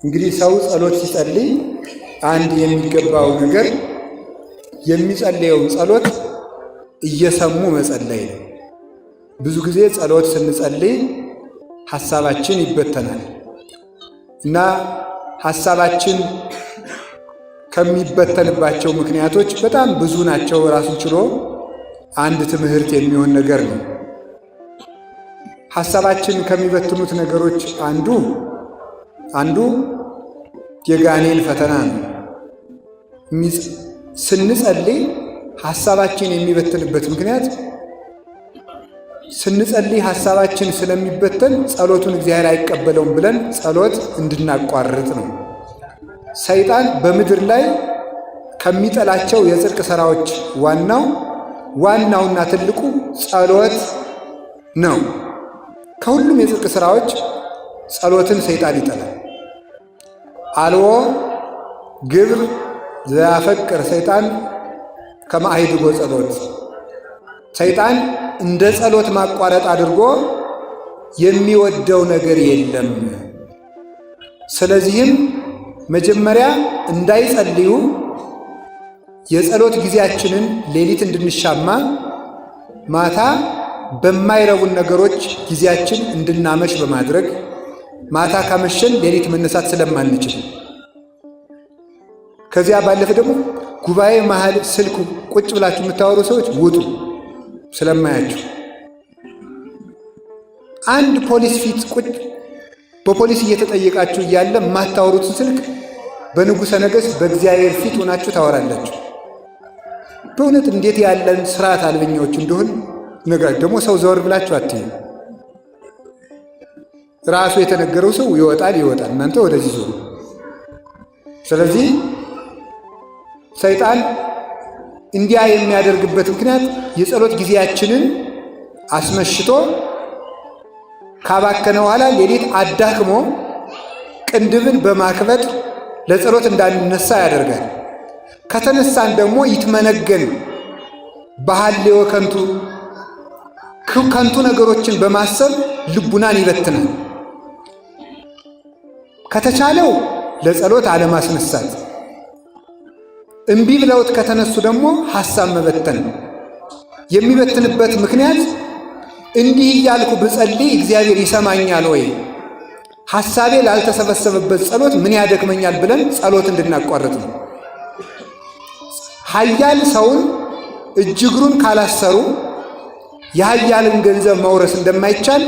እንግዲህ ሰው ጸሎት ሲጸልይ አንድ የሚገባው ነገር የሚጸልየውን ጸሎት እየሰሙ መጸለይ ነው። ብዙ ጊዜ ጸሎት ስንጸልይ ሐሳባችን ይበተናል እና ሐሳባችን ከሚበተንባቸው ምክንያቶች በጣም ብዙ ናቸው። ራሱን ችሎ አንድ ትምህርት የሚሆን ነገር ነው። ሐሳባችን ከሚበትኑት ነገሮች አንዱ የጋኔን ፈተና ነው። ስንጸልይ ሐሳባችን የሚበትንበት ምክንያት ስንጸልይ ሐሳባችን ስለሚበተን ጸሎቱን እግዚአብሔር አይቀበለውም ብለን ጸሎት እንድናቋርጥ ነው። ሰይጣን በምድር ላይ ከሚጠላቸው የጽድቅ ሥራዎች ዋናውና ትልቁ ጸሎት ነው። ከሁሉም የጽድቅ ሥራዎች ጸሎትን ሰይጣን ይጠላል። አልቦ ግብር ዘያፈቅር ሰይጣን ከመ አሕድጎ ጸሎት፣ ሰይጣን እንደ ጸሎት ማቋረጥ አድርጎ የሚወደው ነገር የለም። ስለዚህም መጀመሪያ እንዳይጸልዩ የጸሎት ጊዜያችንን ሌሊት እንድንሻማ ማታ በማይረቡን ነገሮች ጊዜያችን እንድናመሽ በማድረግ ማታ ካመሸን ሌሊት መነሳት ስለማንችል ከዚያ ባለፈ ደግሞ ጉባኤ መሃል ስልክ ቁጭ ብላችሁ የምታወሩ ሰዎች ውጡ ስለማያችሁ። አንድ ፖሊስ ፊት በፖሊስ እየተጠየቃችሁ እያለ የማታወሩትን ስልክ በንጉሠ ነገሥት በእግዚአብሔር ፊት ሆናችሁ ታወራላችሁ። በእውነት እንዴት ያለን ስርዓት አልበኛዎች እንደሆን ነግራችሁ። ደግሞ ሰው ዘወር ብላችሁ አትዩ። ራሱ የተነገረው ሰው ይወጣል፣ እናንተ ወደዚህ ዞሩ። ስለዚህ ሰይጣን እንዲያ የሚያደርግበት ምክንያት የጸሎት ጊዜያችንን አስመሽቶ ካባከነ በኋላ ሌሊት አዳክሞ ቅንድብን በማክበድ ለጸሎት እንዳንነሳ ያደርጋል። ከተነሳን ደግሞ ይትመነገን በሐሌወ ከንቱ ነገሮችን በማሰብ ልቡናን ይበትናል። ከተቻለው ለጸሎት አለማስነሳት፣ እምቢ ብለውት ከተነሱ ደግሞ ሐሳብ መበተን። የሚበትንበት ምክንያት እንዲህ እያልኩ ብጸልይ እግዚአብሔር ይሰማኛል ወይ፣ ሐሳቤ ላልተሰበሰበበት ጸሎት ምን ያደክመኛል ብለን ጸሎት እንድናቋርጥ ነው። ኃያል ሰውን እጅ እግሩን ካላሰሩ የኃያልን ገንዘብ መውረስ እንደማይቻል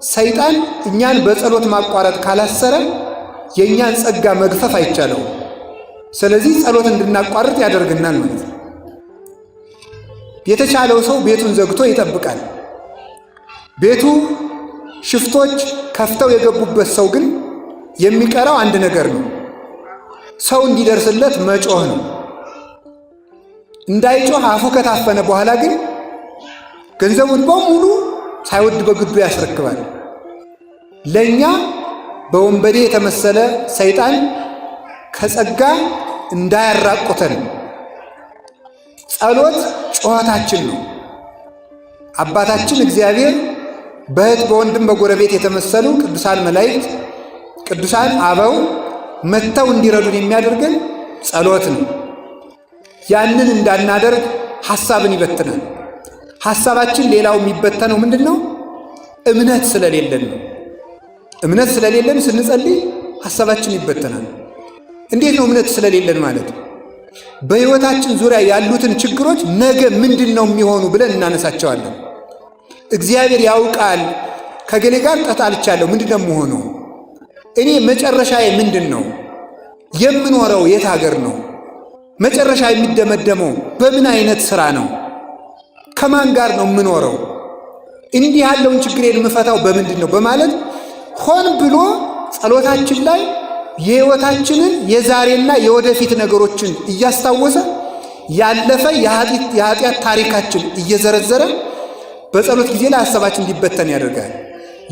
ሰይጣን እኛን በጸሎት ማቋረጥ ካላሰረ የእኛን ጸጋ መግፈፍ አይቻለው። ስለዚህ ጸሎት እንድናቋርጥ ያደርግናል ማለት ነው። የተቻለው ሰው ቤቱን ዘግቶ ይጠብቃል። ቤቱ ሽፍቶች ከፍተው የገቡበት ሰው ግን የሚቀረው አንድ ነገር ነው። ሰው እንዲደርስለት መጮህ ነው። እንዳይጮህ አፉ ከታፈነ በኋላ ግን ገንዘቡን በሙሉ ሳይወድ በግዱ ያስረክባል። ለእኛ በወንበዴ የተመሰለ ሰይጣን ከጸጋ እንዳያራቁተን ጸሎት ጩኸታችን ነው። አባታችን እግዚአብሔር በእህት በወንድም በጎረቤት የተመሰሉ ቅዱሳን መላእክት፣ ቅዱሳን አበው መጥተው እንዲረዱን የሚያደርገን ጸሎት ነው። ያንን እንዳናደርግ ሐሳብን ይበትናል። ሐሳባችን ሌላው የሚበተነው ምንድን ነው? እምነት ስለሌለን ነው። እምነት ስለሌለን ስንጸልይ ሐሳባችን ይበተናል። እንዴት ነው እምነት ስለሌለን ማለት? በሕይወታችን ዙሪያ ያሉትን ችግሮች ነገ ምንድን ነው የሚሆኑ ብለን እናነሳቸዋለን። እግዚአብሔር ያውቃል፣ ከገሌ ጋር ተጣልቻለሁ፣ ምንድን ነው የምሆነው? እኔ መጨረሻዬ ምንድን ነው? የምኖረው የት ሀገር ነው? መጨረሻ የሚደመደመው በምን አይነት ሥራ ነው? ከማን ጋር ነው የምኖረው? እንዲህ ያለውን ችግሬን የምፈታው በምንድን ነው በማለት ሆን ብሎ ጸሎታችን ላይ የሕይወታችንን የዛሬና የወደፊት ነገሮችን እያስታወሰ ያለፈ የኃጢአት ታሪካችን እየዘረዘረ በጸሎት ጊዜ ላይ ሐሳባችን እንዲበተን ያደርጋል።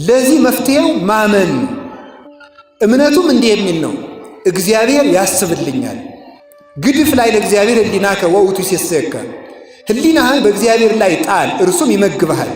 ለዚህ መፍትሄው ማመን። እምነቱም እንዲህ የሚል ነው፣ እግዚአብሔር ያስብልኛል። ግድፍ ላይ ለእግዚአብሔር ሕሊናከ ወውቱ ይሴሰየከ፣ ሕሊናህን በእግዚአብሔር ላይ ጣል እርሱም ይመግብሃል።